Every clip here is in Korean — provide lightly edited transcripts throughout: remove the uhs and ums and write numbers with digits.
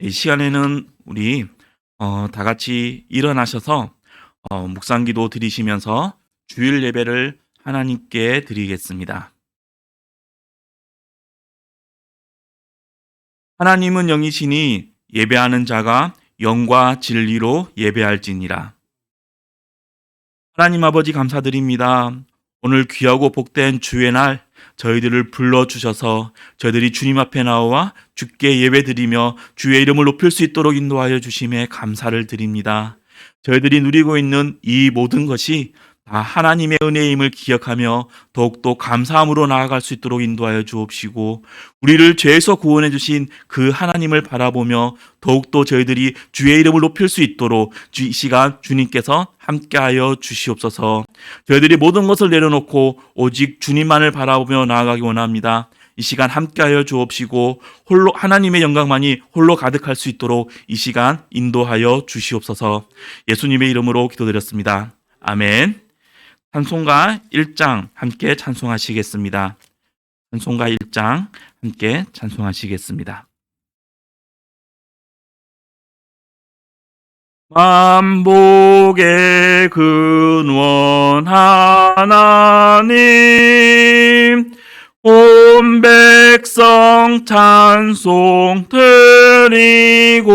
이 시간에는 우리 다 같이 일어나셔서 묵상기도 드리시면서 주일 예배를 하나님께 드리겠습니다. 하나님은 영이시니 예배하는 자가 영과 진리로 예배할지니라. 하나님 아버지 감사드립니다. 오늘 귀하고 복된 주의 날 저희들을 불러주셔서 저희들이 주님 앞에 나와 주께 예배드리며 주의 이름을 높일 수 있도록 인도하여 주심에 감사를 드립니다. 저희들이 누리고 있는 이 모든 것이 다 하나님의 은혜임을 기억하며 더욱더 감사함으로 나아갈 수 있도록 인도하여 주옵시고, 우리를 죄에서 구원해 주신 그 하나님을 바라보며 더욱더 저희들이 주의 이름을 높일 수 있도록 이 시간 주님께서 함께하여 주시옵소서. 저희들이 모든 것을 내려놓고 오직 주님만을 바라보며 나아가기 원합니다. 이 시간 함께하여 주옵시고 홀로 하나님의 영광만이 홀로 가득할 수 있도록 이 시간 인도하여 주시옵소서. 예수님의 이름으로 기도드렸습니다. 아멘. 찬송가 1장 함께 찬송하시겠습니다. 찬송가 1장 함께 찬송하시겠습니다. 만복의 근원 하나님, 온 백성 찬송 드리고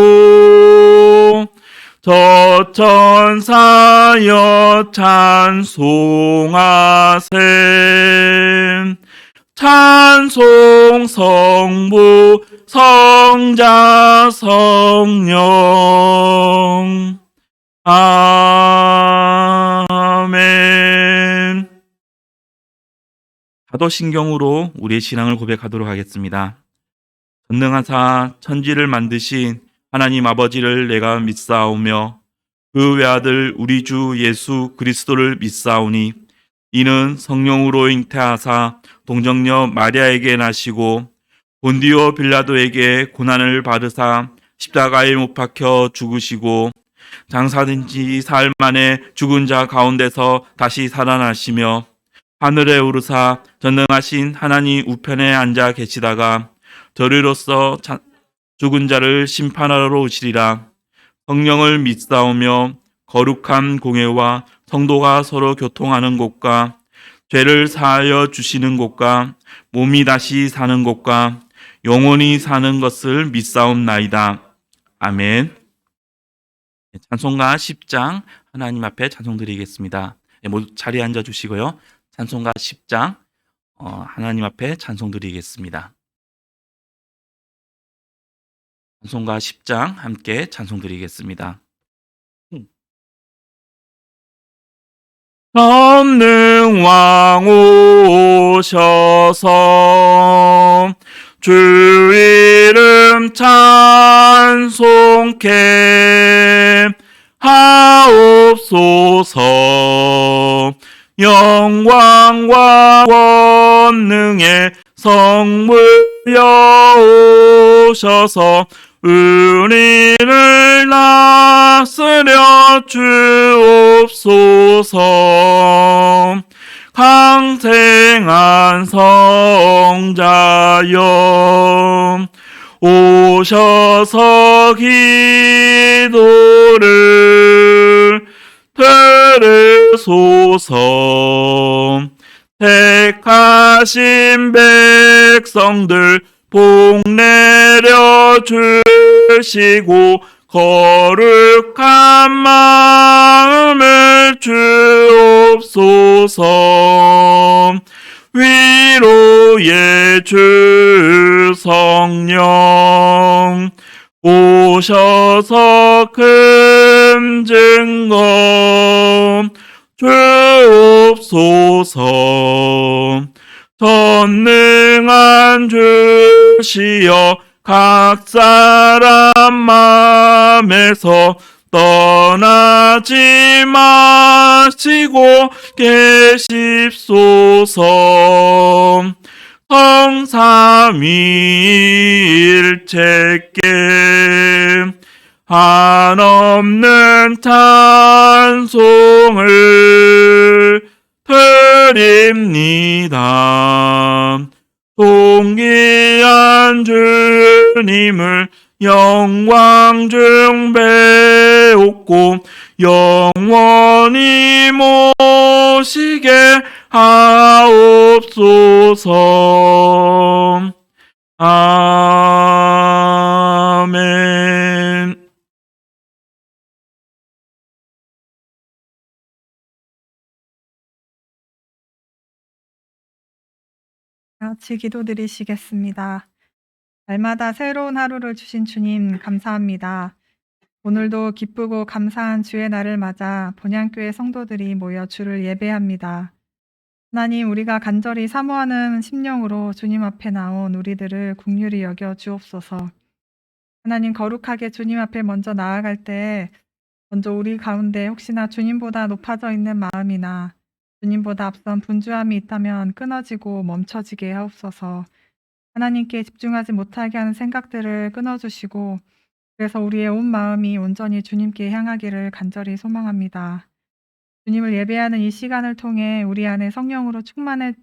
저 천사여 찬송하세. 찬송 성부 성자 성령. 아멘. 사도신경으로 우리의 신앙을 고백하도록 하겠습니다. 전능하사 천지를 만드신 하나님 아버지를 내가 믿사오며 그 외아들 우리 주 예수 그리스도를 믿사오니, 이는 성령으로 잉태하사 동정녀 마리아에게 나시고 본디오 빌라도에게 고난을 받으사 십자가에 못 박혀 죽으시고 장사된 지 사흘 만에 죽은 자 가운데서 다시 살아나시며 하늘에 오르사 전능하신 하나님 우편에 앉아 계시다가 저리로서 죽은 자를 심판하러 오시리라. 성령을 믿사오며 거룩한 공회와 성도가 서로 교통하는 곳과 죄를 사하여 주시는 곳과 몸이 다시 사는 곳과 영원히 사는 것을 믿사옵나이다. 아멘. 찬송가 10장 하나님 앞에 찬송드리겠습니다. 모두 자리에 앉아주시고요. 찬송가 10장 하나님 앞에 찬송드리겠습니다. 찬송가 10장 함께 찬송드리겠습니다. 전능 왕 오셔서 주 이름 찬송케 하옵소서. 영광과 권능의 성물여 오셔서 우리를 다스려 주옵소서. 강생한 성자여 오셔서 기도를 들으소서. 택하신 백성들 복 내려 주시고 거룩한 마음을 주옵소서. 위로의 주 성령 오셔서 큰 증거 주옵소서. 전능한 주시여 각 사람 마음에서 떠나지 마시고 계십소서. 성삼위일체께 한없는 찬송을 드립니다. 존귀한 주님을 영광 중 배웠고 영원히 모시게 하옵소서. 아멘. 같이 기도드리시겠습니다. 날마다 새로운 하루를 주신 주님 감사합니다. 오늘도 기쁘고 감사한 주의 날을 맞아 본향교회 성도들이 모여 주를 예배합니다. 하나님, 우리가 간절히 사모하는 심령으로 주님 앞에 나온 우리들을 긍휼히 여겨 주옵소서. 하나님, 거룩하게 주님 앞에 먼저 나아갈 때 먼저 우리 가운데 혹시나 주님보다 높아져 있는 마음이나 주님보다 앞선 분주함이 있다면 끊어지고 멈춰지게 하옵소서. 하나님께 집중하지 못하게 하는 생각들을 끊어주시고, 그래서 우리의 온 마음이 온전히 주님께 향하기를 간절히 소망합니다. 주님을 예배하는 이 시간을 통해 우리 안에 성령으로 충만해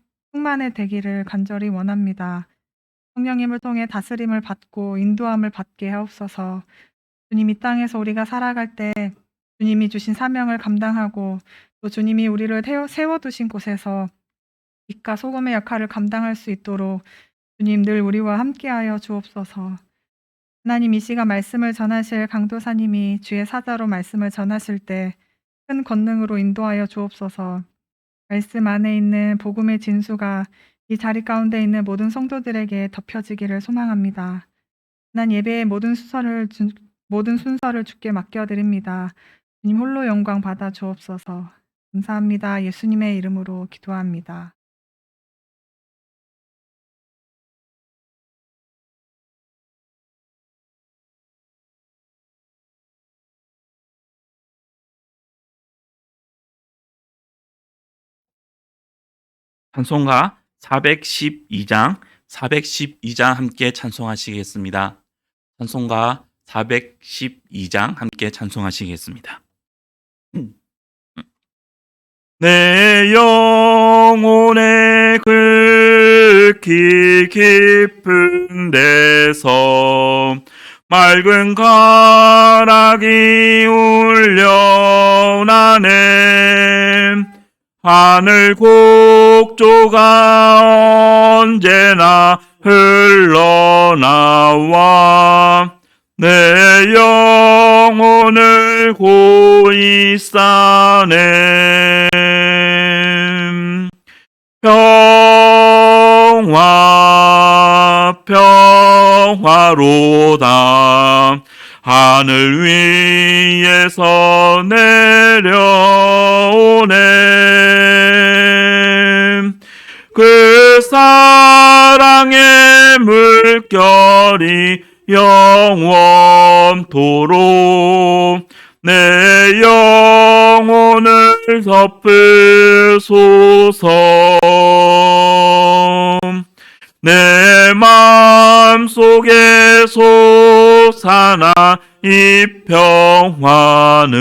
되기를 간절히 원합니다. 성령님을 통해 다스림을 받고 인도함을 받게 하옵소서. 주님, 이 땅에서 우리가 살아갈 때 주님이 주신 사명을 감당하고 또 주님이 우리를 세워두신 곳에서 빛과 소금의 역할을 감당할 수 있도록 주님 늘 우리와 함께하여 주옵소서. 하나님, 이 시간 말씀을 전하실 강도사님이 주의 사자로 말씀을 전하실 때 큰 권능으로 인도하여 주옵소서. 말씀 안에 있는 복음의 진수가 이 자리 가운데 있는 모든 성도들에게 덮여지기를 소망합니다. 난 예배의 모든 순서를 주께 맡겨드립니다. 주님 홀로 영광 받아 주옵소서. 감사합니다. 예수님의 이름으로 기도합니다. 찬송가 412장 함께 찬송하시겠습니다. 찬송가 412장 함께 찬송하시겠습니다. 내 영혼의 극히 깊은 데서 맑은 가락이 울려나네. 하늘 곡조가 언제나 흘러나와 내 영혼을 고이 싸네. 평화 평화로다 하늘 위에서 내려오네. 그 사랑의 물결이 영원토록 내 영혼을 덮으소서. 내 마음속에 솟아나 이 평화는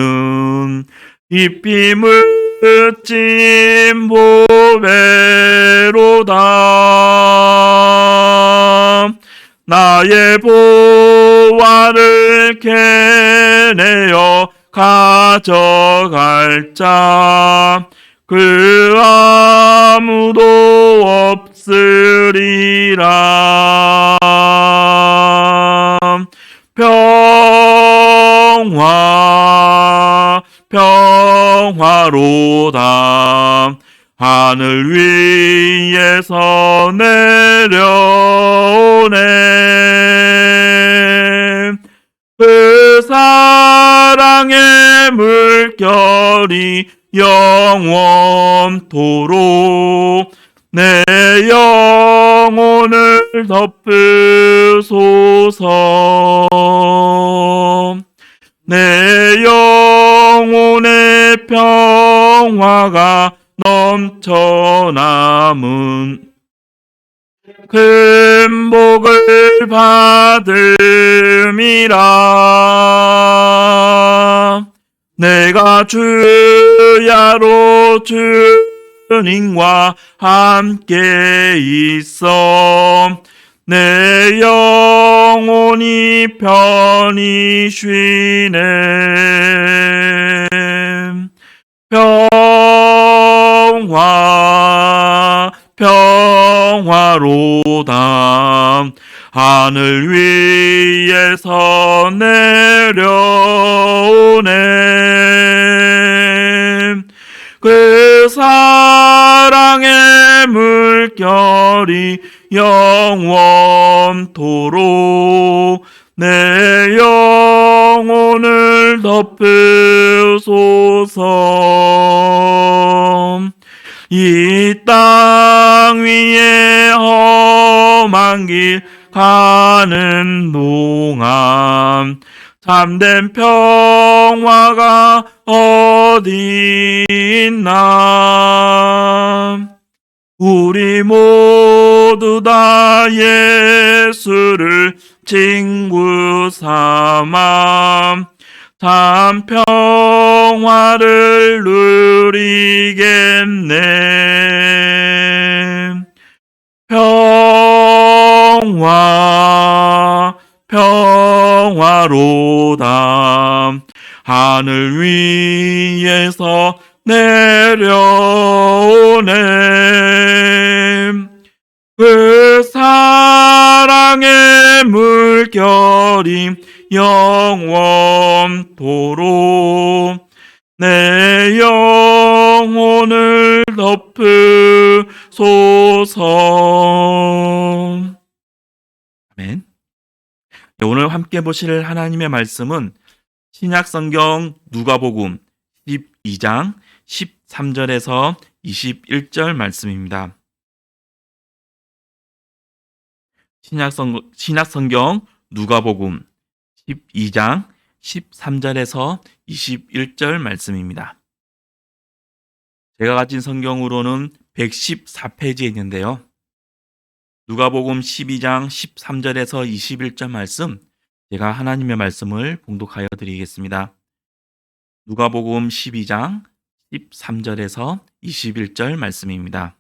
잎이 묻진 보배로다. 나의 보화를 캐내어 가져갈 자 그 아무도 없으리라. 평화로다 하늘 위에서 내려오네. 그 사랑의 물결이 영원토록 내 영혼을 덮으소서. 내 영혼의 평화가 넘쳐남은 큰 복을 받음이라. 내가 주야로 주님과 함께 있어 내 영혼이 편히 쉬네. 평화 평화로다. 하늘 위에서 내려오네. 그 사랑의 물결이 영원토록 내 영혼을 덮으소서. 이 땅 위에 험한 길 가는 동안 참된 평화가 어디 있나. 우리 모두 다 예수를 친구 삼아 참 평화를 누리겠네. 평화로다. 하늘 위에서 내려오네. 그 사랑의 물결이 영원토록 내 영혼을 덮으소서. 아멘. 오늘 함께 보실 하나님의 말씀은 신약성경 누가복음 12장 13절에서 21절 말씀입니다. 신약성경 누가복음 12장 13절에서 21절 말씀입니다. 제가 가진 성경으로는 114페이지에 있는데요. 누가복음 12장 13절에서 21절 말씀, 제가 하나님의 말씀을 봉독하여 드리겠습니다. 누가복음 12장 13절에서 21절 말씀입니다.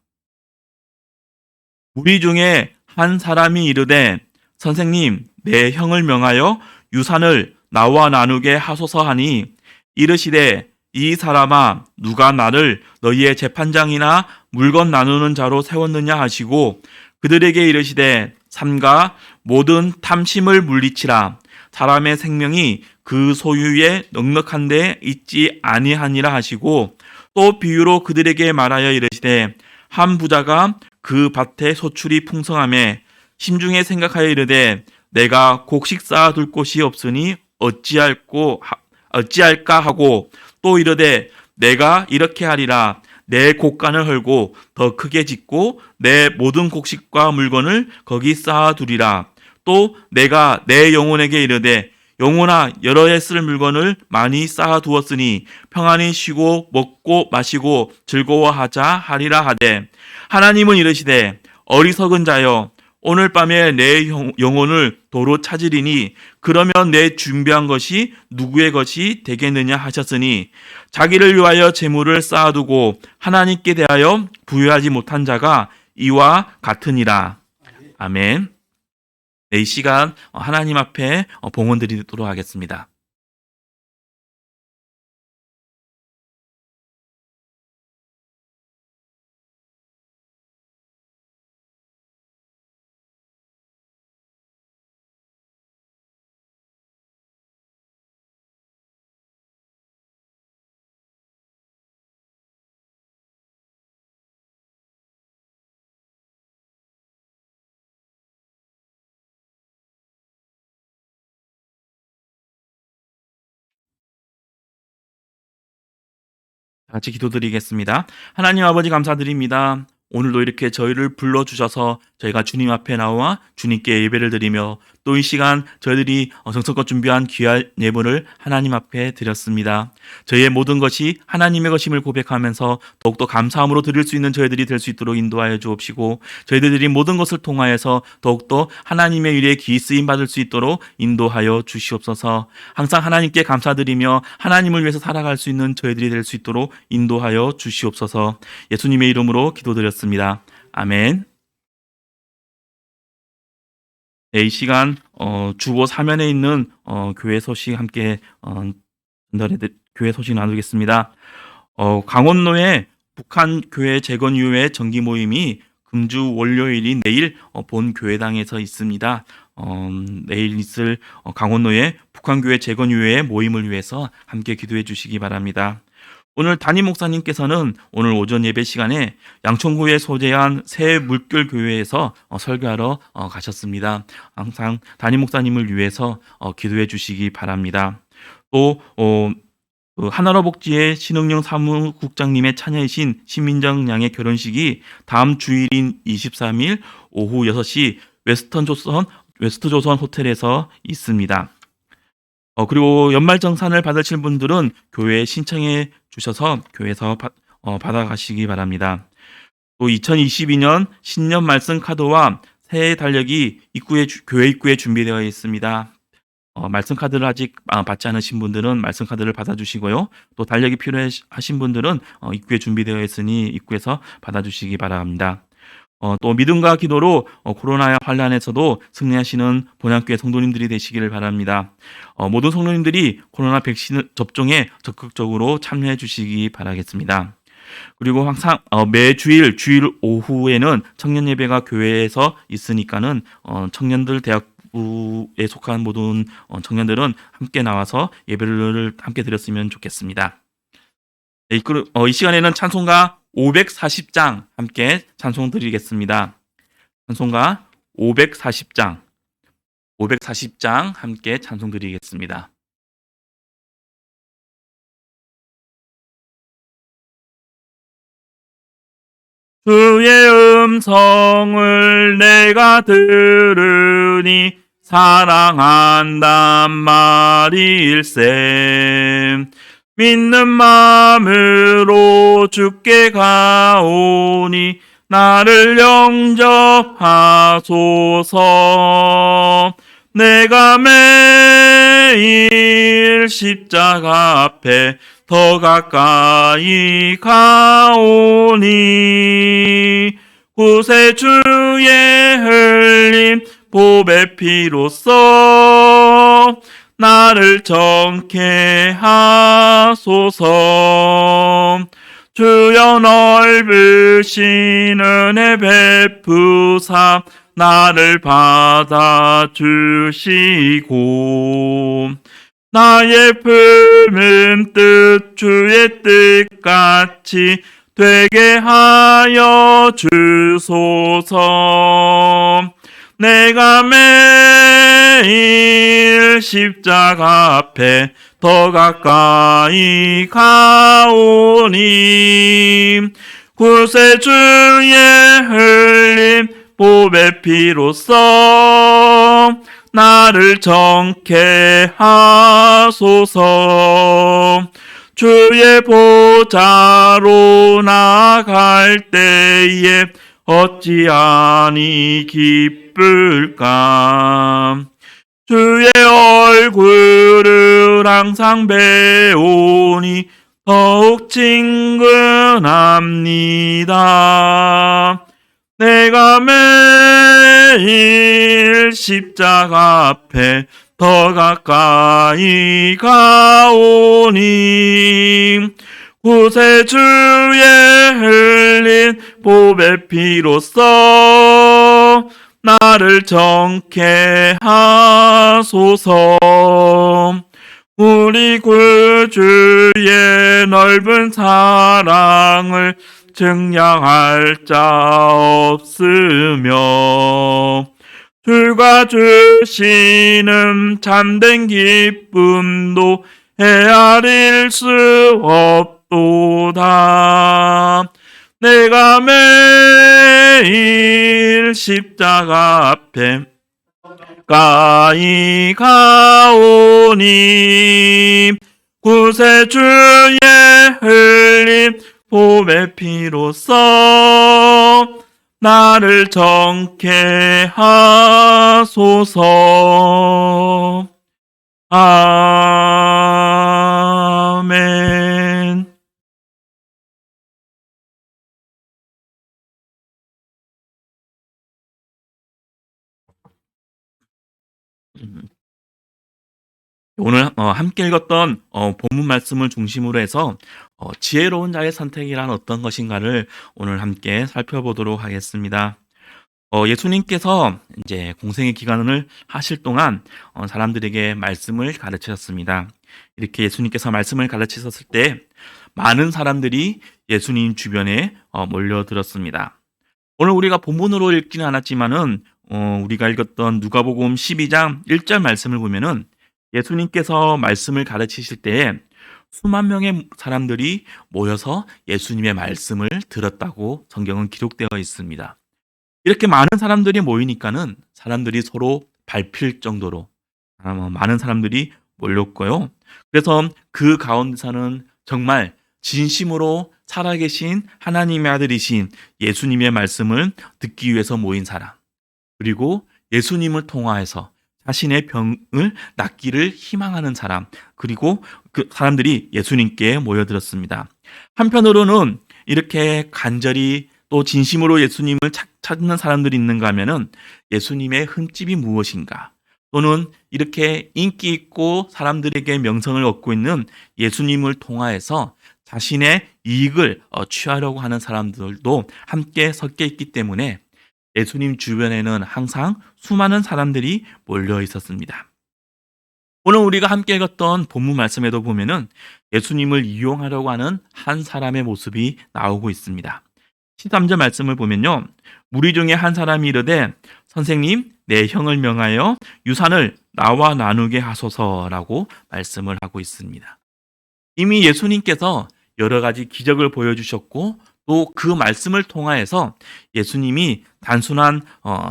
무리 중에 한 사람이 이르되 선생님, 내 형을 명하여 유산을 나와 나누게 하소서 하니 이르시되 이 사람아, 누가 나를 너희의 재판장이나 물건 나누는 자로 세웠느냐 하시고 그들에게 이르시되 삼가 모든 탐심을 물리치라. 사람의 생명이 그 소유에 넉넉한 데 있지 아니하니라 하시고 또 비유로 그들에게 말하여 이르시되 한 부자가 그 밭에 소출이 풍성하매 심중에 생각하여 이르되 내가 곡식 쌓아둘 곳이 없으니 어찌할까 하고 또 이르되 내가 이렇게 하리라. 내 곡간을 헐고 더 크게 짓고 내 모든 곡식과 물건을 거기 쌓아두리라. 또 내가 내 영혼에게 이르되 영혼아, 여러 해 쓸 물건을 많이 쌓아두었으니 평안히 쉬고 먹고 마시고 즐거워하자 하리라 하되 하나님은 이르시되 어리석은 자여, 오늘 밤에 내 영혼을 도로 찾으리니 그러면 내 준비한 것이 누구의 것이 되겠느냐 하셨으니 자기를 위하여 재물을 쌓아두고 하나님께 대하여 부여하지 못한 자가 이와 같으니라. 아멘. 네, 이 시간 하나님 앞에 봉헌 드리도록 하겠습니다. 같이 기도드리겠습니다. 하나님 아버지 감사드립니다. 오늘도 이렇게 저희를 불러주셔서 저희가 주님 앞에 나와 주님께 예배를 드리며 또 이 시간 저희들이 정성껏 준비한 귀한 예물을 하나님 앞에 드렸습니다. 저희의 모든 것이 하나님의 것임을 고백하면서 더욱더 감사함으로 드릴 수 있는 저희들이 될 수 있도록 인도하여 주옵시고 저희들이 모든 것을 통하여서 더욱더 하나님의 일에 귀 쓰임 받을 수 있도록 인도하여 주시옵소서. 항상 하나님께 감사드리며 하나님을 위해서 살아갈 수 있는 저희들이 될 수 있도록 인도하여 주시옵소서. 예수님의 이름으로 기도드렸습니다. 아멘. 이 시간 주보 사면에 있는 교회 소식 함께 교회 소식 나누겠습니다. 강원도의 북한 교회 재건 이후의 정기 모임이 금주 월요일인 내일 본 교회당에서 있습니다. 내일 있을 강원도의 북한 교회 재건 이후의 모임을 위해서 함께 기도해 주시기 바랍니다. 오늘 담임 목사님께서는 오늘 오전 예배 시간에 양천구에 소재한 새 물결 교회에서 설교하러 가셨습니다. 항상 담임 목사님을 위해서 기도해 주시기 바랍니다. 또 하나로 복지의 신흥영 사무국장님의 차녀이신 신민정 양의 결혼식이 다음 주일인 23일 오후 6시 웨스트조선 호텔에서 있습니다. 그리고 연말정산을 받으실 분들은 교회에 신청해 주셔서 교회에서 받아가시기 바랍니다. 또 2022년 신년 말씀 카드와 새해 달력이 교회 입구에 준비되어 있습니다. 말씀 카드를 아직 받지 않으신 분들은 말씀 카드를 받아주시고요. 또 달력이 필요하신 분들은 입구에 준비되어 있으니 입구에서 받아주시기 바랍니다. 또 믿음과 기도로 코로나 환란에서도 승리하시는 본향교회 성도님들이 되시기를 바랍니다. 모든 성도님들이 코로나 백신 접종에 적극적으로 참여해 주시기 바라겠습니다. 그리고 항상 매주일 주일 오후에는 청년 예배가 교회에서 있으니까는 청년들 대학부에 속한 모든 청년들은 함께 나와서 예배를 함께 드렸으면 좋겠습니다. 이 시간에는 찬송가 540장 함께 찬송 드리겠습니다. 찬송가 540장 함께 찬송 드리겠습니다. 주의 음성을 내가 들으니 사랑한단 말일세. 믿는 마음으로 주께 가오니 나를 영접하소서. 내가 매일 십자가 앞에 더 가까이 가오니 구세주의 흘린 보배 피로써 나를 정케 하소서. 주여 넓으신 은혜 베푸사 나를 받아주시고 나의 품은 뜻 주의 뜻같이 되게 하여 주소서. 내가 매일 십자가 앞에 더 가까이 가오니 구세주의 흘린 보배 피로써 나를 정케 하소서. 주의 보좌로 나아갈 때에 어찌 아니 기쁠까. 주의 얼굴을 항상 배우니 더욱 친근합니다. 내가 매일 십자가 앞에 더 가까이 가오니 구세주의 흘린 보배 피로써 나를 정케 하소서. 우리 구주의 넓은 사랑을 증량할 자 없으며 주가 주시는 참된 기쁨도 헤아릴 수 없도다. 내가 매일 십자가 앞에 가까이 가오니 구세주의 흘린 보배 피로써 나를 정케 하소서. 아멘. 오늘 함께 읽었던 본문 말씀을 중심으로 해서 지혜로운 자의 선택이란 어떤 것인가를 오늘 함께 살펴보도록 하겠습니다. 예수님께서 이제 공생의 기간을 하실 동안 사람들에게 말씀을 가르치셨습니다. 이렇게 예수님께서 말씀을 가르치셨을 때 많은 사람들이 예수님 주변에 몰려들었습니다. 오늘 우리가 본문으로 읽지는 않았지만은 우리가 읽었던 누가복음 12장 1절 말씀을 보면은 예수님께서 말씀을 가르치실 때에 수만 명의 사람들이 모여서 예수님의 말씀을 들었다고 성경은 기록되어 있습니다. 이렇게 많은 사람들이 모이니까는 사람들이 서로 밟힐 정도로 많은 사람들이 몰렸고요. 그래서 그 가운데서는 정말 진심으로 살아계신 하나님의 아들이신 예수님의 말씀을 듣기 위해서 모인 사람, 그리고 예수님을 통하여서 자신의 병을 낫기를 희망하는 사람, 그리고 그 사람들이 예수님께 모여들었습니다. 한편으로는 이렇게 간절히 또 진심으로 예수님을 찾는 사람들이 있는가 하면은 예수님의 흠집이 무엇인가, 또는 이렇게 인기 있고 사람들에게 명성을 얻고 있는 예수님을 통하여서 자신의 이익을 취하려고 하는 사람들도 함께 섞여 있기 때문에 예수님 주변에는 항상 수많은 사람들이 몰려 있었습니다. 오늘 우리가 함께 읽었던 본문 말씀에도 보면은 예수님을 이용하려고 하는 한 사람의 모습이 나오고 있습니다. 13절 말씀을 보면요, 무리 중에 한 사람이 이르되 선생님, 내 형을 명하여 유산을 나와 나누게 하소서라고 말씀을 하고 있습니다. 이미 예수님께서 여러 가지 기적을 보여주셨고 또 그 말씀을 통하여서 예수님이 단순한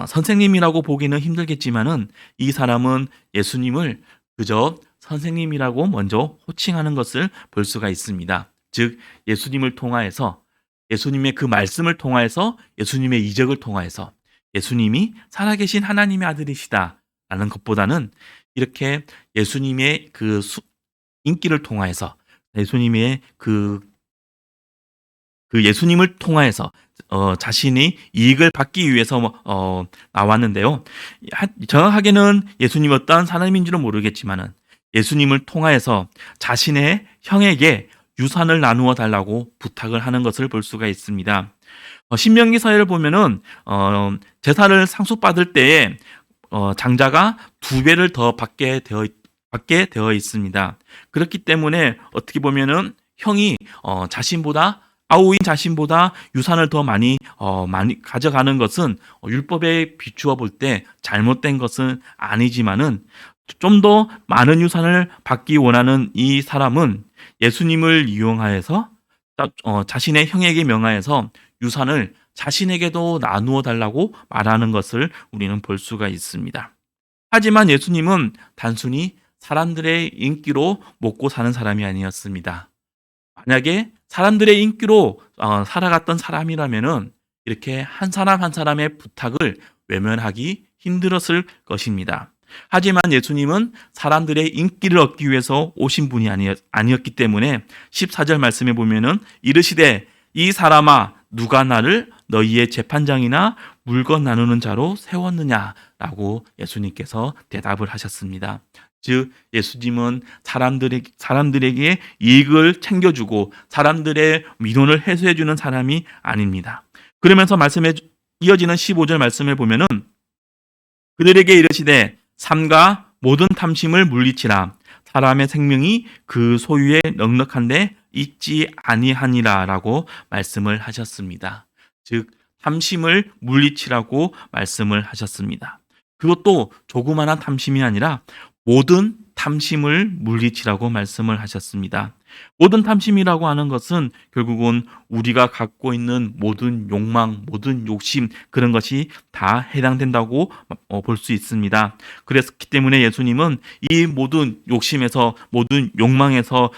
선생님이라고 보기는 힘들겠지만은 이 사람은 예수님을 그저 선생님이라고 먼저 호칭하는 것을 볼 수가 있습니다. 즉 예수님을 통하여서, 예수님의 그 말씀을 통하여서, 예수님의 이적을 통하여서 예수님이 살아계신 하나님의 아들이시다라는 것보다는 이렇게 예수님의 그 인기를 통하여서, 예수님의 그 예수님을 통하여서 자신이 이익을 받기 위해서 나왔는데요. 정확하게는 예수님 어떠한 사람인지는 모르겠지만은 예수님을 통하여서 자신의 형에게 유산을 나누어 달라고 부탁을 하는 것을 볼 수가 있습니다. 신명기서를 보면은 제사를 상속받을 때에 장자가 2배를 더 받게 되어 있습니다. 그렇기 때문에 어떻게 보면은 형이 아우인 자신보다 유산을 더 많이 가져가는 것은 율법에 비추어 볼 때 잘못된 것은 아니지만은 좀 더 많은 유산을 받기 원하는 이 사람은 예수님을 이용하여서 자신의 형에게 명하여서 유산을 자신에게도 나누어 달라고 말하는 것을 우리는 볼 수가 있습니다. 하지만 예수님은 단순히 사람들의 인기로 먹고 사는 사람이 아니었습니다. 만약에 사람들의 인기로 살아갔던 사람이라면은 이렇게 한 사람 한 사람의 부탁을 외면하기 힘들었을 것입니다. 하지만 예수님은 사람들의 인기를 얻기 위해서 오신 분이 아니었기 때문에 14절 말씀에 보면은 이르시되 이 사람아 누가 나를 너희의 재판장이나 물건 나누는 자로 세웠느냐라고 예수님께서 대답을 하셨습니다. 즉 예수님은 사람들에게 이익을 챙겨주고 사람들의 민원을 해소해주는 사람이 아닙니다. 그러면서 말씀에 이어지는 15절 말씀을 보면은 그들에게 이르시되 삼가 모든 탐심을 물리치라. 사람의 생명이 그 소유에 넉넉한데 있지 아니하니라라고 말씀을 하셨습니다. 즉 탐심을 물리치라고 말씀을 하셨습니다. 그것도 조그마한 탐심이 아니라 모든 탐심을 물리치라고 말씀을 하셨습니다. 모든 탐심이라고 하는 것은 결국은 우리가 갖고 있는 모든 욕망, 모든 욕심, 그런 것이 다 해당된다고 볼 수 있습니다. 그렇기 때문에 예수님은 이 모든 욕심에서, 모든 욕망에서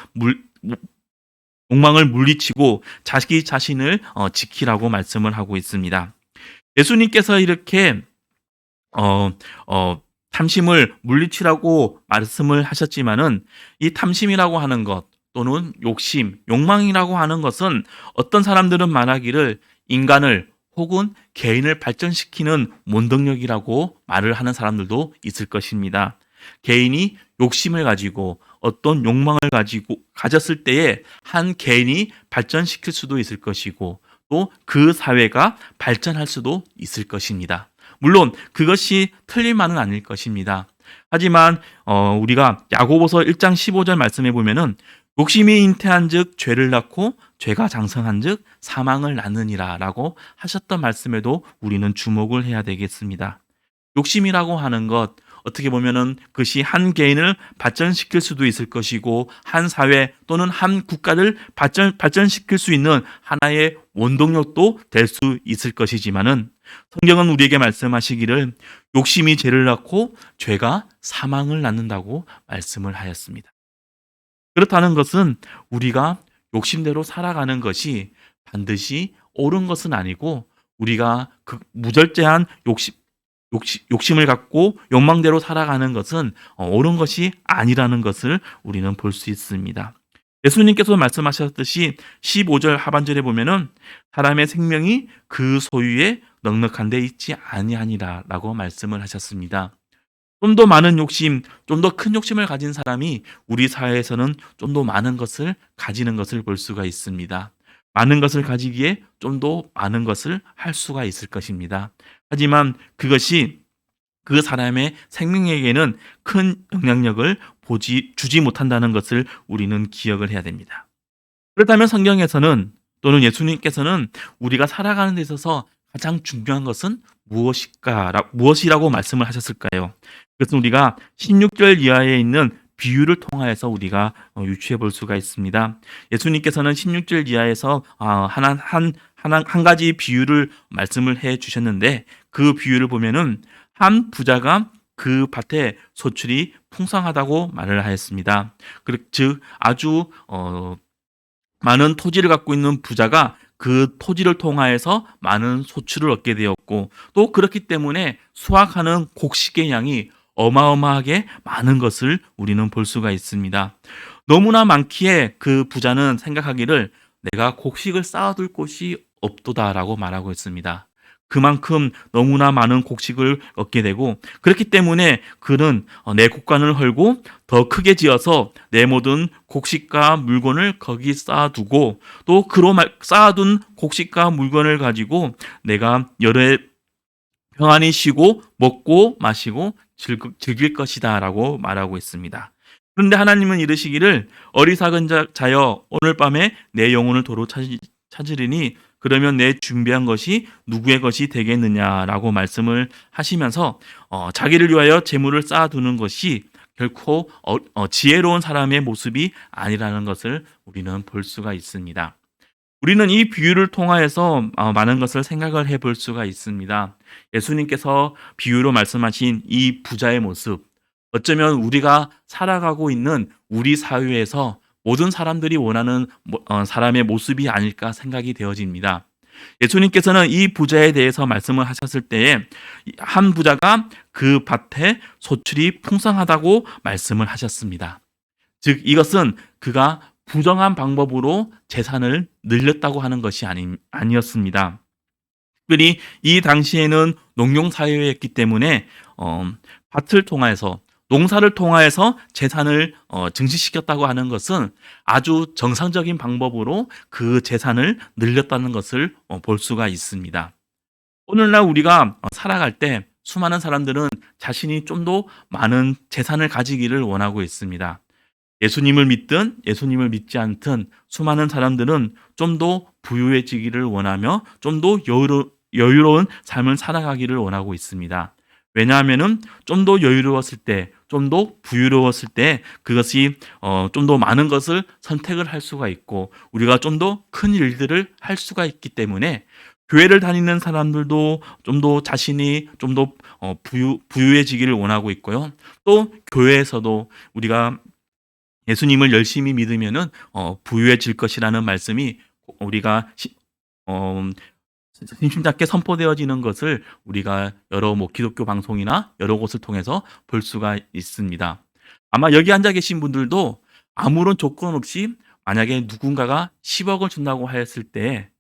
욕망을 물리치고 자기 자신을 지키라고 말씀을 하고 있습니다. 예수님께서 이렇게 탐심을 물리치라고 말씀을 하셨지만은 이 탐심이라고 하는 것 또는 욕심, 욕망이라고 하는 것은 어떤 사람들은 말하기를 인간을 혹은 개인을 발전시키는 원동력이라고 말을 하는 사람들도 있을 것입니다. 개인이 욕심을 가지고 어떤 욕망을 가지고 가졌을 때에 한 개인이 발전시킬 수도 있을 것이고 또 그 사회가 발전할 수도 있을 것입니다. 물론 그것이 틀린 말은 아닐 것입니다. 하지만 우리가 야고보서 1장 15절 말씀에 보면은 욕심이 잉태한즉 죄를 낳고 죄가 장성한즉 사망을 낳느니라라고 하셨던 말씀에도 우리는 주목을 해야 되겠습니다. 욕심이라고 하는 것 어떻게 보면은 그것이 한 개인을 발전시킬 수도 있을 것이고 한 사회 또는 한 국가를 발전시킬 수 있는 하나의 원동력도 될 수 있을 것이지만은 성경은 우리에게 말씀하시기를 욕심이 죄를 낳고 죄가 사망을 낳는다고 말씀을 하였습니다. 그렇다는 것은 우리가 욕심대로 살아가는 것이 반드시 옳은 것은 아니고 우리가 그 무절제한 욕심을 갖고 욕망대로 살아가는 것은 옳은 것이 아니라는 것을 우리는 볼 수 있습니다. 예수님께서 말씀하셨듯이 15절 하반절에 보면은 사람의 생명이 그 소유에 넉넉한 데 있지 아니하니라라고 말씀을 하셨습니다. 좀 더 많은 욕심, 좀 더 큰 욕심을 가진 사람이 우리 사회에서는 좀 더 많은 것을 가지는 것을 볼 수가 있습니다. 많은 것을 가지기에 좀 더 많은 것을 할 수가 있을 것입니다. 하지만 그것이 그 사람의 생명에게는 큰 영향력을 주지 못한다는 것을 우리는 기억을 해야 됩니다. 그렇다면 성경에서는 또는 예수님께서는 우리가 살아가는 데 있어서 가장 중요한 것은 무엇이라고 말씀을 하셨을까요? 그것은 우리가 16절 이하에 있는 비유를 통하여서 우리가 유추해 볼 수가 있습니다. 예수님께서는 16절 이하에서 한 가지 비유를 말씀을 해 주셨는데 그 비유를 보면은 한 부자가 그 밭에 소출이 풍성하다고 말을 하였습니다. 즉 아주 많은 토지를 갖고 있는 부자가 그 토지를 통하여서 많은 소출을 얻게 되었고 또 그렇기 때문에 수확하는 곡식의 양이 어마어마하게 많은 것을 우리는 볼 수가 있습니다. 너무나 많기에 그 부자는 생각하기를 내가 곡식을 쌓아둘 곳이 없도다라고 말하고 있습니다. 그만큼 너무나 많은 곡식을 얻게 되고 그렇기 때문에 그는 내 곡간을 헐고 더 크게 지어서 내 모든 곡식과 물건을 거기 쌓아두고 또 그로 쌓아둔 곡식과 물건을 가지고 내가 열흘 평안히 쉬고 먹고 마시고 즐길 것이다 라고 말하고 있습니다. 그런데 하나님은 이르시기를 어리석은 자여 오늘 밤에 내 영혼을 도로 찾으리니 그러면 내 준비한 것이 누구의 것이 되겠느냐라고 말씀을 하시면서 자기를 위하여 재물을 쌓아두는 것이 결코 지혜로운 사람의 모습이 아니라는 것을 우리는 볼 수가 있습니다. 우리는 이 비유를 통하여서 많은 것을 생각을 해볼 수가 있습니다. 예수님께서 비유로 말씀하신 이 부자의 모습, 어쩌면 우리가 살아가고 있는 우리 사회에서 모든 사람들이 원하는 사람의 모습이 아닐까 생각이 되어집니다. 예수님께서는 이 부자에 대해서 말씀을 하셨을 때에 한 부자가 그 밭에 소출이 풍성하다고 말씀을 하셨습니다. 즉 이것은 그가 부정한 방법으로 재산을 늘렸다고 하는 것이 아니었습니다. 특별히 이 당시에는 농경사회였기 때문에 밭을 통해서 농사를 통하여서 재산을 증식시켰다고 하는 것은 아주 정상적인 방법으로 그 재산을 늘렸다는 것을 볼 수가 있습니다. 오늘날 우리가 살아갈 때 수많은 사람들은 자신이 좀 더 많은 재산을 가지기를 원하고 있습니다. 예수님을 믿든 예수님을 믿지 않든 수많은 사람들은 좀 더 부유해지기를 원하며 좀 더 여유로운 삶을 살아가기를 원하고 있습니다. 왜냐하면은 좀 더 여유로웠을 때, 좀 더 부유로웠을 때 그것이 좀 더 많은 것을 선택을 할 수가 있고 우리가 좀 더 큰 일들을 할 수가 있기 때문에 교회를 다니는 사람들도 좀 더 자신이 좀 더 부유해지기를 원하고 있고요. 또 교회에서도 우리가 예수님을 열심히 믿으면은 부유해질 것이라는 말씀이 우리가 심심찮게 선포되어지는 것을 우리가 여러 기독교 방송이나 여러 곳을 통해서 볼 수가 있습니다. 아마 여기 앉아 계신 분들도 아무런 조건 없이 만약에 누군가가 10억을 준다고 하였을 때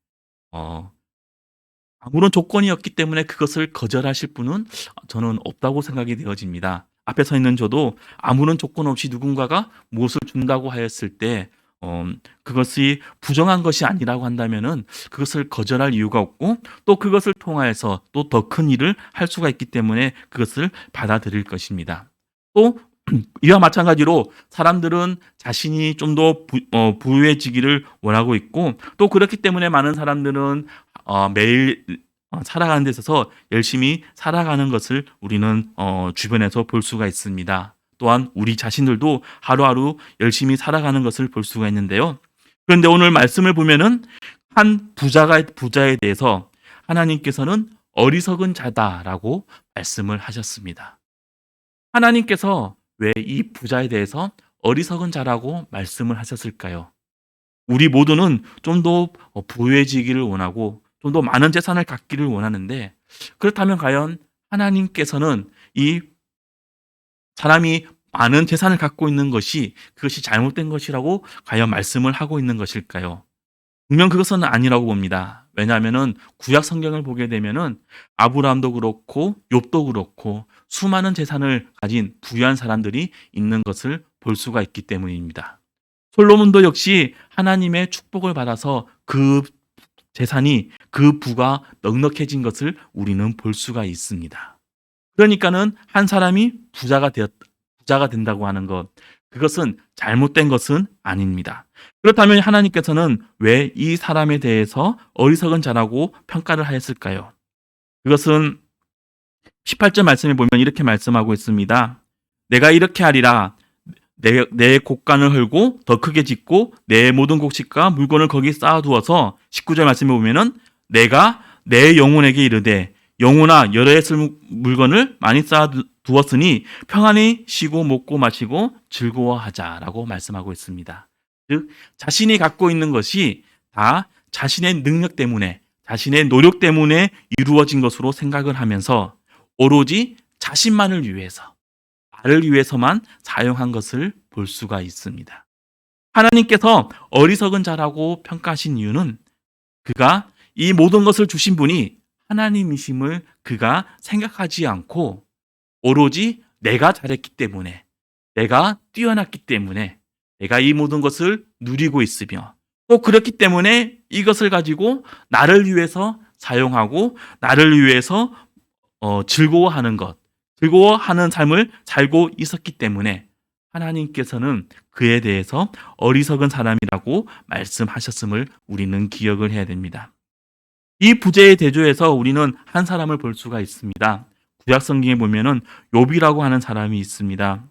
아무런 조건이 없기 때문에 그것을 거절하실 분은 저는 없다고 생각이 되어집니다. 앞에 서 있는 저도 아무런 조건 없이 누군가가 무엇을 준다고 하였을 때 그것이 부정한 것이 아니라고 한다면은 그것을 거절할 이유가 없고 또 그것을 통하여서 또 더 큰 일을 할 수가 있기 때문에 그것을 받아들일 것입니다. 또 이와 마찬가지로 사람들은 자신이 좀 더 부유해지기를 원하고 있고 또 그렇기 때문에 많은 사람들은 매일 살아가는 데 있어서 열심히 살아가는 것을 우리는 주변에서 볼 수가 있습니다. 또한 우리 자신들도 하루하루 열심히 살아가는 것을 볼 수가 있는데요. 그런데 오늘 말씀을 보면은 한 부자에 대해서 하나님께서는 어리석은 자다라고 말씀을 하셨습니다. 하나님께서 왜 이 부자에 대해서 어리석은 자라고 말씀을 하셨을까요? 우리 모두는 좀 더 부유해지기를 원하고 좀 더 많은 재산을 갖기를 원하는데 그렇다면 과연 하나님께서는 이 사람이 많은 재산을 갖고 있는 것이 그것이 잘못된 것이라고 과연 말씀을 하고 있는 것일까요? 분명 그것은 아니라고 봅니다. 왜냐하면은 구약 성경을 보게 되면은 아브라함도 그렇고 욥도 그렇고 수많은 재산을 가진 부유한 사람들이 있는 것을 볼 수가 있기 때문입니다. 솔로몬도 역시 하나님의 축복을 받아서 그 재산이 그 부가 넉넉해진 것을 우리는 볼 수가 있습니다. 그러니까는 한 사람이 부자가 된다고 하는 것, 그것은 잘못된 것은 아닙니다. 그렇다면 하나님께서는 왜 이 사람에 대해서 어리석은 자라고 평가를 하였을까요? 그것은 18절 말씀에 보면 이렇게 말씀하고 있습니다. 내가 이렇게 하리라. 내 곡간을 헐고 더 크게 짓고 내 모든 곡식과 물건을 거기 쌓아두어서 19절 말씀에 보면은 내가 내 영혼에게 이르되 영혼아 여러 쓸 물건을 많이 쌓아두었으니 평안히 쉬고 먹고 마시고 즐거워하자라고 말씀하고 있습니다. 즉 자신이 갖고 있는 것이 다 자신의 능력 때문에 자신의 노력 때문에 이루어진 것으로 생각을 하면서 오로지 자신만을 위해서 나를 위해서만 사용한 것을 볼 수가 있습니다. 하나님께서 어리석은 자라고 평가하신 이유는 그가 이 모든 것을 주신 분이 하나님이심을 그가 생각하지 않고 오로지 내가 잘했기 때문에 내가 뛰어났기 때문에 내가 이 모든 것을 누리고 있으며 또 그렇기 때문에 이것을 가지고 나를 위해서 사용하고 나를 위해서 즐거워하는 것 즐거워하는 삶을 살고 있었기 때문에 하나님께서는 그에 대해서 어리석은 사람이라고 말씀하셨음을 우리는 기억을 해야 됩니다. 이 부재의 대조에서 우리는 한 사람을 볼 수가 있습니다. 구약 성경에 보면은 욥이라고 하는 사람이 있습니다.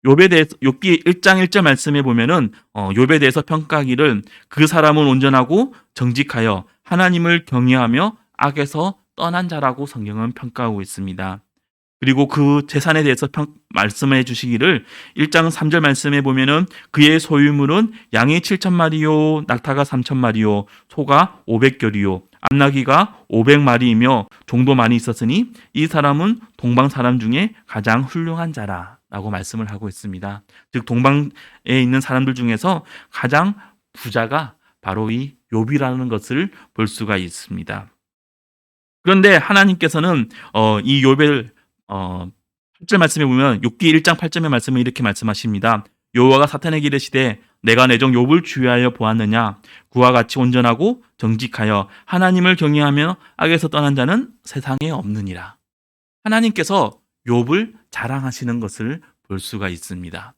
욥에 대해서 욥기 1장 1절 말씀에 보면은 욥에 대해서 평가하기를 그 사람은 온전하고 정직하여 하나님을 경외하며 악에서 떠난 자라고 성경은 평가하고 있습니다. 그리고 그 재산에 대해서 말씀해 주시기를 1장 3절 말씀에 보면은 그의 소유물은 양이 7,000마리요 낙타가 3,000마리요 소가 500결이요 암나귀가 500마리이며 종도 많이 있었으니 이 사람은 동방 사람 중에 가장 훌륭한 자라라고 말씀을 하고 있습니다. 즉 동방에 있는 사람들 중에서 가장 부자가 바로 이 욥이라는 것을 볼 수가 있습니다. 그런데 하나님께서는 이 욥을 8절 말씀에 보면 욥기 1장 8절의 말씀을 이렇게 말씀하십니다. 여호와가 사탄에게 이르시되 내가 내 종 욥을 주의하여 보았느냐 그와 같이 온전하고 정직하여 하나님을 경외하며 악에서 떠난 자는 세상에 없느니라. 하나님께서 욥을 자랑하시는 것을 볼 수가 있습니다.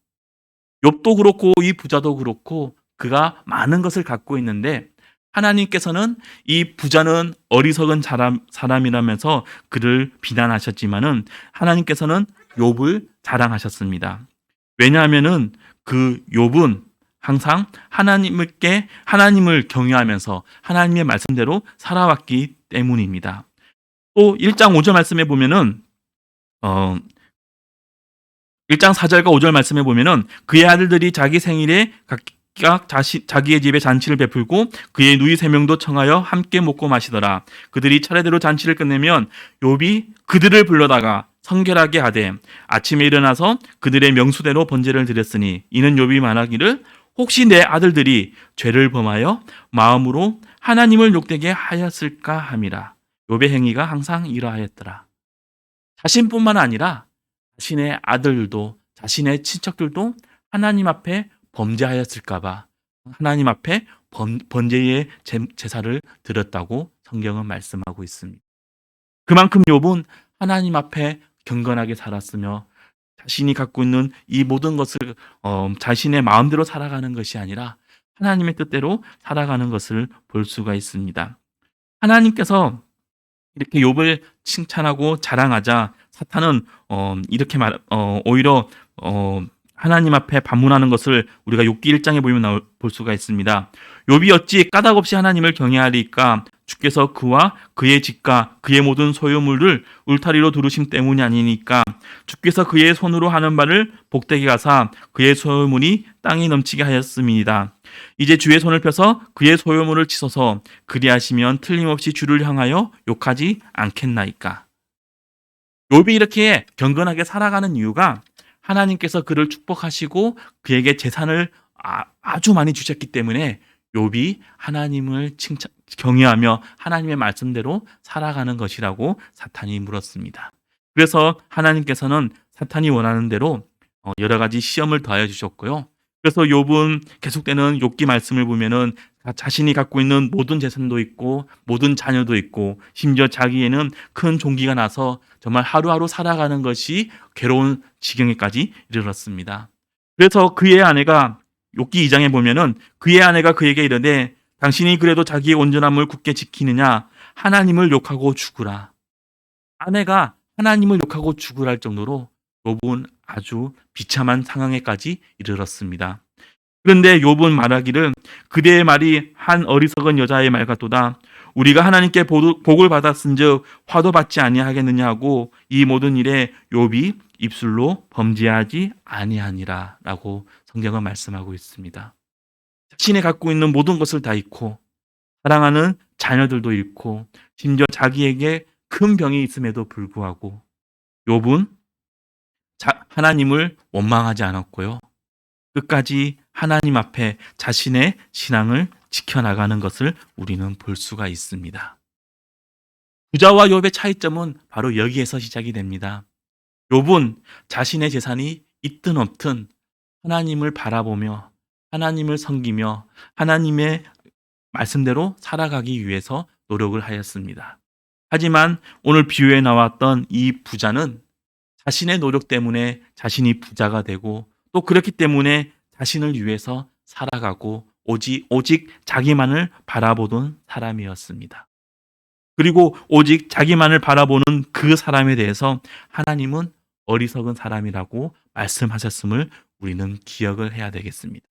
욥도 그렇고 이 부자도 그렇고 그가 많은 것을 갖고 있는데 하나님께서는 이 부자는 어리석은 사람이라면서 그를 비난하셨지만은 하나님께서는 욥을 자랑하셨습니다. 왜냐하면은 그 욥은 항상 하나님을 경외하면서 하나님의 말씀대로 살아왔기 때문입니다. 또 1장 5절 말씀에 보면은 1장 4절과 5절 말씀에 보면은 그의 아들들이 자기 생일에 각각 자기의 집에 잔치를 베풀고 그의 누이 3명도 청하여 함께 먹고 마시더라. 그들이 차례대로 잔치를 끝내면 욥이 그들을 불러다가 성결하게 하되 아침에 일어나서 그들의 명수대로 번제를 드렸으니 이는 욥이 말하기를 혹시 내 아들들이 죄를 범하여 마음으로 하나님을 욕되게 하였을까 함이라. 욥의 행위가 항상 이러하였더라. 자신뿐만 아니라 자신의 아들들도 자신의 친척들도 하나님 앞에 범죄하였을까 봐 하나님 앞에 번제의 제사를 드렸다고 성경은 말씀하고 있습니다. 그만큼 욥은 하나님 앞에 경건하게 살았으며 자신이 갖고 있는 이 모든 것을 자신의 마음대로 살아가는 것이 아니라 하나님의 뜻대로 살아가는 것을 볼 수가 있습니다. 하나님께서 이렇게 욥을 칭찬하고 자랑하자 사탄은 오히려 하나님 앞에 반문하는 것을 우리가 욥기 1장에 보면 볼 수가 있습니다. 욥이 어찌 까닭없이 하나님을 경외하리까? 주께서 그와 그의 집과 그의 모든 소유물을 울타리로 두르심 때문이 아니니까. 주께서 그의 손으로 하는 바를 복되게 하사 그의 소유물이 땅에 넘치게 하였습니다. 이제 주의 손을 펴서 그의 소유물을 치소서. 그리하시면 틀림없이 주를 향하여 욕하지 않겠나이까. 욥이 이렇게 경건하게 살아가는 이유가 하나님께서 그를 축복하시고 그에게 재산을 아주 많이 주셨기 때문에 욥이 하나님을 경외하며 하나님의 말씀대로 살아가는 것이라고 사탄이 물었습니다. 그래서 하나님께서는 사탄이 원하는 대로 여러 가지 시험을 더하여 주셨고요. 그래서 욥은 계속되는 욥기 말씀을 보면은 자신이 갖고 있는 모든 재산도 있고 모든 자녀도 있고 심지어 자기에는 큰 종기가 나서 정말 하루하루 살아가는 것이 괴로운 지경에까지 이르렀습니다. 그래서 그의 아내가 욥기 2장에 보면은 그의 아내가 그에게 이르되 당신이 그래도 자기의 온전함을 굳게 지키느냐? 하나님을 욕하고 죽으라. 아내가 하나님을 욕하고 죽으라 할 정도로 욥은 아주 비참한 상황에까지 이르렀습니다. 그런데 욥은 말하기를 그대의 말이 한 어리석은 여자의 말 같도다. 우리가 하나님께 복을 받았은즉 화도 받지 아니하겠느냐 하고 이 모든 일에 욥이 입술로 범죄하지 아니하니라 라고 성경은 말씀하고 있습니다. 자신이 갖고 있는 모든 것을 다 잃고 사랑하는 자녀들도 잃고 심지어 자기에게 큰 병이 있음에도 불구하고 욥은 하나님을 원망하지 않았고요. 끝까지 하나님 앞에 자신의 신앙을 지켜나가는 것을 우리는 볼 수가 있습니다. 부자와 욥의 차이점은 바로 여기에서 시작이 됩니다. 욥은 자신의 재산이 있든 없든 하나님을 바라보며 하나님을 섬기며 하나님의 말씀대로 살아가기 위해서 노력을 하였습니다. 하지만 오늘 비유에 나왔던 이 부자는 자신의 노력 때문에 자신이 부자가 되고 또 그렇기 때문에 자신을 위해서 살아가고 오직 자기만을 바라보던 사람이었습니다. 그리고 오직 자기만을 바라보는 그 사람에 대해서 하나님은 어리석은 사람이라고 말씀하셨음을 우리는 기억을 해야 되겠습니다.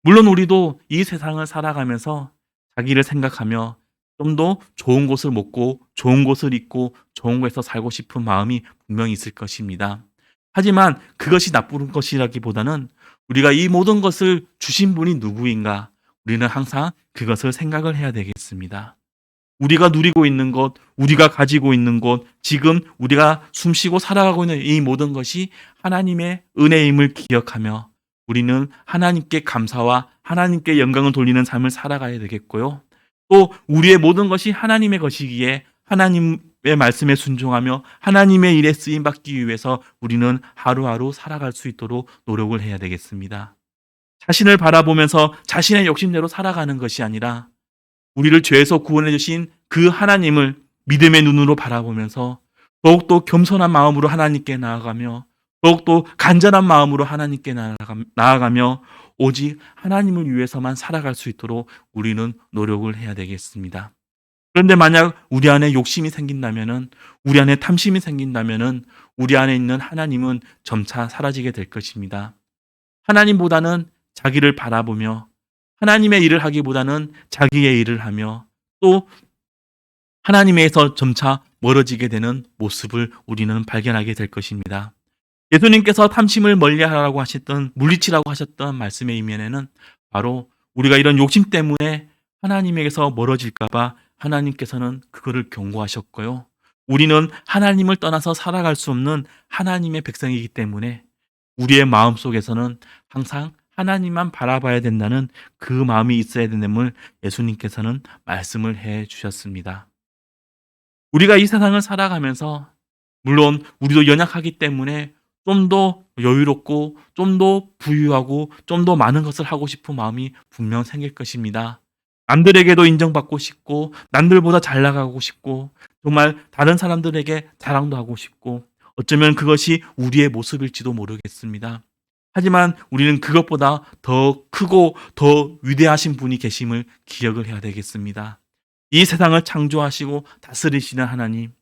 물론 우리도 이 세상을 살아가면서 자기를 생각하며 좀 더 좋은 곳을 먹고 좋은 곳을 입고 좋은 곳에서 살고 싶은 마음이 분명히 있을 것입니다. 하지만 그것이 나쁜 것이라기보다는 우리가 이 모든 것을 주신 분이 누구인가? 우리는 항상 그것을 생각을 해야 되겠습니다. 우리가 누리고 있는 것, 우리가 가지고 있는 것, 지금 우리가 숨쉬고 살아가고 있는 이 모든 것이 하나님의 은혜임을 기억하며 우리는 하나님께 감사와 하나님께 영광을 돌리는 삶을 살아가야 되겠고요. 또 우리의 모든 것이 하나님의 것이기에 하나님의 말씀에 순종하며 하나님의 일에 쓰임받기 위해서 우리는 하루하루 살아갈 수 있도록 노력을 해야 되겠습니다. 자신을 바라보면서 자신의 욕심대로 살아가는 것이 아니라 우리를 죄에서 구원해 주신 그 하나님을 믿음의 눈으로 바라보면서 더욱더 겸손한 마음으로 하나님께 나아가며 더욱더 간절한 마음으로 하나님께 나아가며 오직 하나님을 위해서만 살아갈 수 있도록 우리는 노력을 해야 되겠습니다. 그런데 만약 우리 안에 욕심이 생긴다면은, 우리 안에 탐심이 생긴다면은 우리 안에 있는 하나님은 점차 사라지게 될 것입니다. 하나님보다는 자기를 바라보며 하나님의 일을 하기보다는 자기의 일을 하며 또 하나님에서 점차 멀어지게 되는 모습을 우리는 발견하게 될 것입니다. 예수님께서 탐심을 멀리하라고 하셨던, 물리치라고 하셨던 말씀의 이면에는 바로 우리가 이런 욕심 때문에 하나님에게서 멀어질까 봐 하나님께서는 그거를 경고하셨고요. 우리는 하나님을 떠나서 살아갈 수 없는 하나님의 백성이기 때문에 우리의 마음속에서는 항상 하나님만 바라봐야 된다는 그 마음이 있어야 된다는 예수님께서는 말씀을 해 주셨습니다. 우리가 이 세상을 살아가면서 물론 우리도 연약하기 때문에 좀 더 여유롭고 좀 더 부유하고 좀 더 많은 것을 하고 싶은 마음이 분명 생길 것입니다. 남들에게도 인정받고 싶고 남들보다 잘 나가고 싶고 정말 다른 사람들에게 자랑도 하고 싶고 어쩌면 그것이 우리의 모습일지도 모르겠습니다. 하지만 우리는 그것보다 더 크고 더 위대하신 분이 계심을 기억을 해야 되겠습니다. 이 세상을 창조하시고 다스리시는 하나님,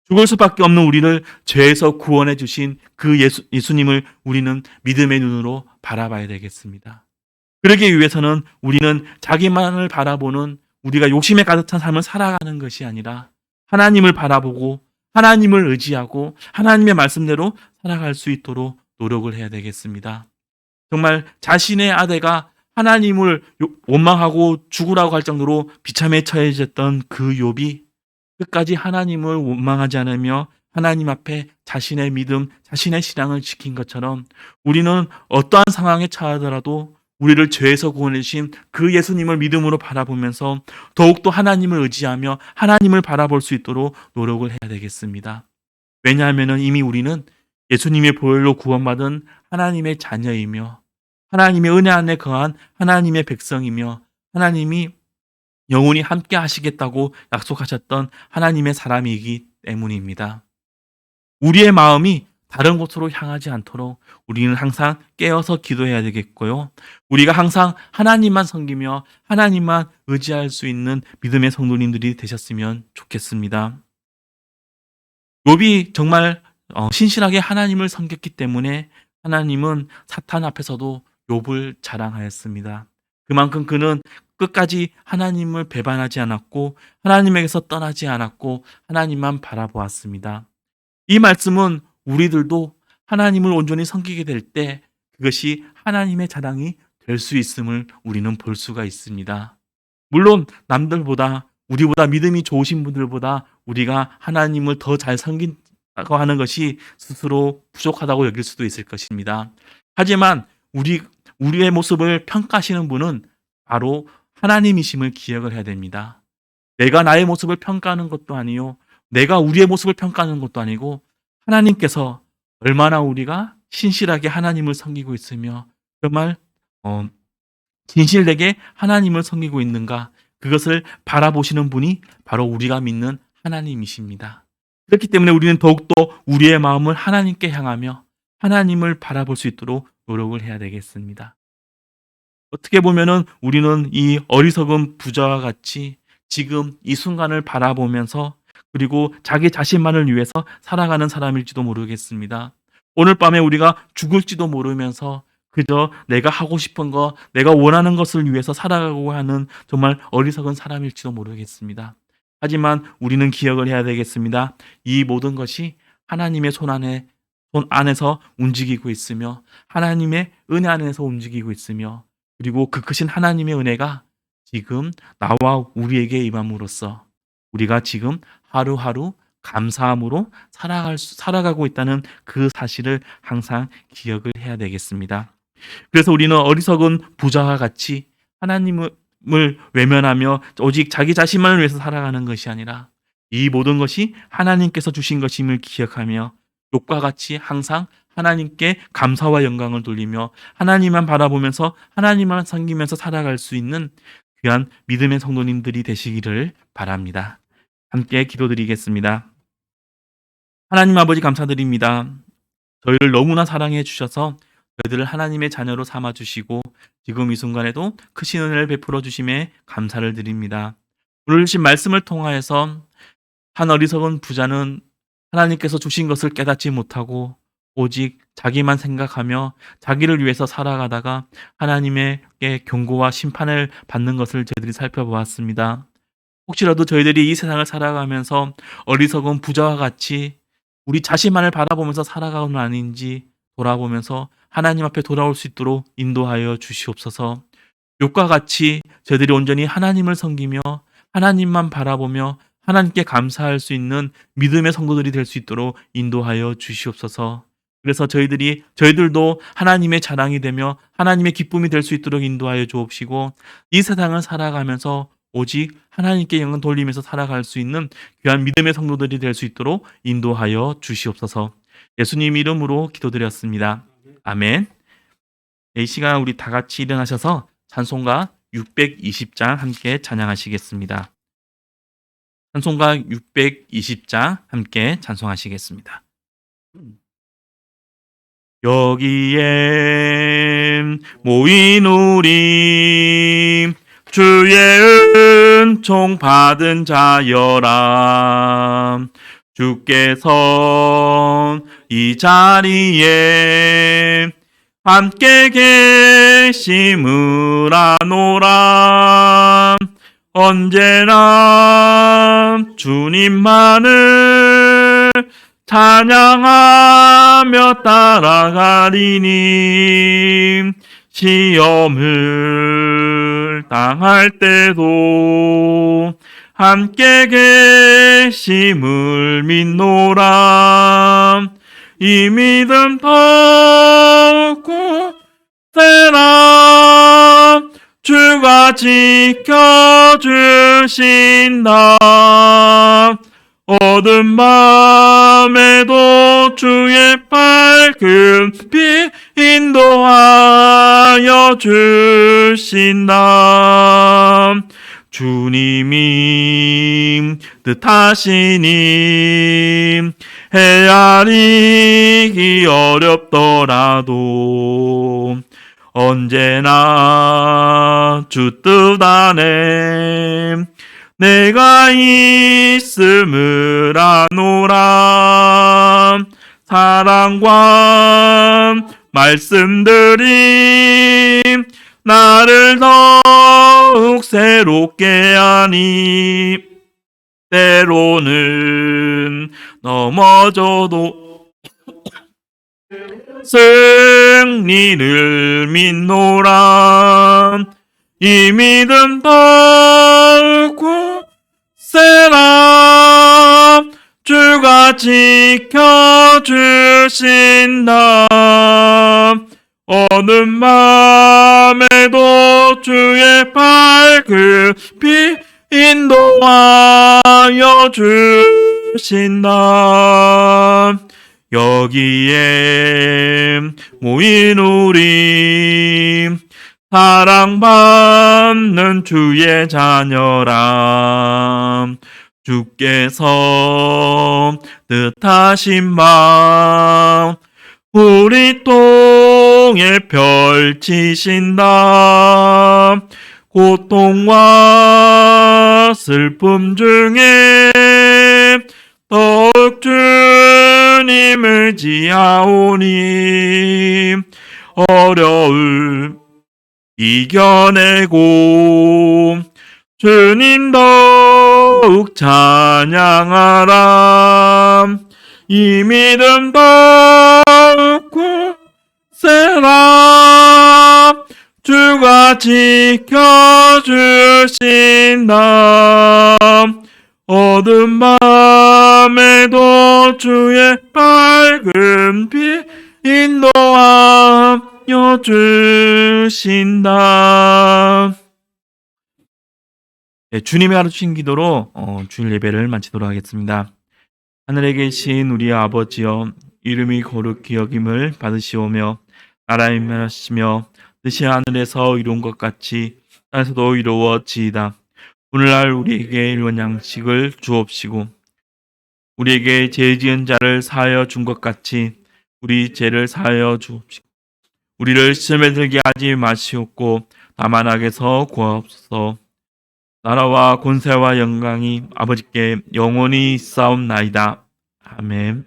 죽을 수밖에 없는 우리를 죄에서 구원해 주신 그 예수님을 우리는 믿음의 눈으로 바라봐야 되겠습니다. 그러기 위해서는 우리는 자기만을 바라보는 우리가 욕심에 가득 찬 삶을 살아가는 것이 아니라 하나님을 바라보고 하나님을 의지하고 하나님의 말씀대로 살아갈 수 있도록 노력을 해야 되겠습니다. 정말 자신의 아내가 하나님을 원망하고 죽으라고 할 정도로 비참에 처해졌던 그 욥이 끝까지 하나님을 원망하지 않으며 하나님 앞에 자신의 믿음, 자신의 신앙을 지킨 것처럼 우리는 어떠한 상황에 처하더라도 우리를 죄에서 구원해 주신 그 예수님을 믿음으로 바라보면서 더욱더 하나님을 의지하며 하나님을 바라볼 수 있도록 노력을 해야 되겠습니다. 왜냐하면 이미 우리는 예수님의 보혈로 구원받은 하나님의 자녀이며 하나님의 은혜 안에 거한 하나님의 백성이며 하나님이 영원히 함께 하시겠다고 약속하셨던 하나님의 사람이기 때문입니다. 우리의 마음이 다른 곳으로 향하지 않도록 우리는 항상 깨어서 기도해야 되겠고요. 우리가 항상 하나님만 섬기며 하나님만 의지할 수 있는 믿음의 성도님들이 되셨으면 좋겠습니다. 욥이 정말 신실하게 하나님을 섬겼기 때문에 하나님은 사탄 앞에서도 욥을 자랑하였습니다. 그만큼 그는 끝까지 하나님을 배반하지 않았고 하나님에게서 떠나지 않았고 하나님만 바라보았습니다. 이 말씀은 우리들도 하나님을 온전히 섬기게 될 때 그것이 하나님의 자랑이 될 수 있음을 우리는 볼 수가 있습니다. 물론 남들보다 우리보다 믿음이 좋으신 분들보다 우리가 하나님을 더 잘 섬긴다고 하는 것이 스스로 부족하다고 여길 수도 있을 것입니다. 하지만 우리의 모습을 평가하시는 분은 바로 하나님이심을 기억을 해야 됩니다. 내가 나의 모습을 평가하는 것도 아니요, 내가 우리의 모습을 평가하는 것도 아니고 하나님께서 얼마나 우리가 신실하게 하나님을 섬기고 있으며 정말 진실되게 하나님을 섬기고 있는가, 그것을 바라보시는 분이 바로 우리가 믿는 하나님이십니다. 그렇기 때문에 우리는 더욱더 우리의 마음을 하나님께 향하며 하나님을 바라볼 수 있도록 노력을 해야 되겠습니다. 어떻게 보면은 우리는 이 어리석은 부자와 같이 지금 이 순간을 바라보면서 그리고 자기 자신만을 위해서 살아가는 사람일지도 모르겠습니다. 오늘 밤에 우리가 죽을지도 모르면서 그저 내가 하고 싶은 거, 내가 원하는 것을 위해서 살아가고 하는 정말 어리석은 사람일지도 모르겠습니다. 하지만 우리는 기억을 해야 되겠습니다. 이 모든 것이 하나님의 손 안에서 움직이고 있으며 하나님의 은혜 안에서 움직이고 있으며 그리고 그 크신 하나님의 은혜가 지금 나와 우리에게 임함으로써 우리가 지금 하루하루 감사함으로 살아가고 있다는 그 사실을 항상 기억을 해야 되겠습니다. 그래서 우리는 어리석은 부자와 같이 하나님을 외면하며 오직 자기 자신만을 위해서 살아가는 것이 아니라 이 모든 것이 하나님께서 주신 것임을 기억하며 욥과 같이 항상 하나님께 감사와 영광을 돌리며 하나님만 바라보면서 하나님만 섬기면서 살아갈 수 있는 귀한 믿음의 성도님들이 되시기를 바랍니다. 함께 기도드리겠습니다. 하나님 아버지 감사드립니다. 저희를 너무나 사랑해 주셔서 저희들을 하나님의 자녀로 삼아 주시고 지금 이 순간에도 크신 은혜를 베풀어 주심에 감사를 드립니다. 오늘 주신 말씀을 통하여서 한 어리석은 부자는 하나님께서 주신 것을 깨닫지 못하고 오직 자기만 생각하며 자기를 위해서 살아가다가 하나님의 경고와 심판을 받는 것을 저희들이 살펴보았습니다. 혹시라도 저희들이 이 세상을 살아가면서 어리석은 부자와 같이 우리 자신만을 바라보면서 살아가는 건 아닌지 돌아보면서 하나님 앞에 돌아올 수 있도록 인도하여 주시옵소서. 욥과 같이 저희들이 온전히 하나님을 섬기며 하나님만 바라보며 하나님께 감사할 수 있는 믿음의 성도들이 될 수 있도록 인도하여 주시옵소서. 그래서 저희들도 하나님의 자랑이 되며 하나님의 기쁨이 될 수 있도록 인도하여 주옵시고 이 세상을 살아가면서 오직 하나님께 영광 돌리면서 살아갈 수 있는 귀한 믿음의 성도들이 될 수 있도록 인도하여 주시옵소서. 예수님 이름으로 기도드렸습니다. 아멘. 이 시간 우리 다 같이 일어나셔서 찬송가 620장 함께 찬양하시겠습니다. 찬송가 620장 함께 찬송하시겠습니다. 여기에 모인 우리 주의 은총 받은 자여라. 주께서 이 자리에 함께 계심을 아노라. 언제나 주님만을 찬양하며 따라가리니 시험을 당할 때도 함께 계심을 믿노라. 이 믿음 더욱 굳세라. 주가 지켜주신다. 어두운 밤에도 주의 밝은 빛 인도하여 주신다. 주님이 뜻하시니 헤아리기 어렵더라도 언제나 주 뜻 안에 내가 있음을 아노라. 사랑과 말씀들이 나를 더욱 새롭게 하니 때로는 넘어져도 승리를 믿노라. 이 믿음 더욱 굳세라. 주가 지켜주신다. 어두운 밤에도 주의 밝은 빛 인도하여 주신다. 여기에 모인 우리 사랑받는 주의 자녀라. 주께서 뜻하신 바 우리 통에 펼치신다. 고통과 슬픔 중에 더욱 주님을 지하오니 어려울 이겨내고 주님 더욱 찬양하라. 이 믿음 더욱 굳세라. 주가 지켜주신다. 어두운 밤에도 주의 밝은 빛 인도하여 주신다. 네, 주님이 가르치신 기도로 주일 예배를 마치도록 하겠습니다. 하늘에 계신 우리 아버지여, 이름이 거룩히 여김을 받으시오며 나라의 임하시며 뜻이 하늘에서 이룬 것 같이 땅에서도 이루어지이다. 오늘날 우리에게 일원 양식을 주옵시고 우리에게 죄 지은 자를 사하여 준 것 같이 우리 죄를 사하여 주옵시고 우리를 시험에 들게 하지 마시옵고 다만 악에서 구하옵소서. 나라와 권세와 영광이 아버지께 영원히 있사옵나이다. 아멘.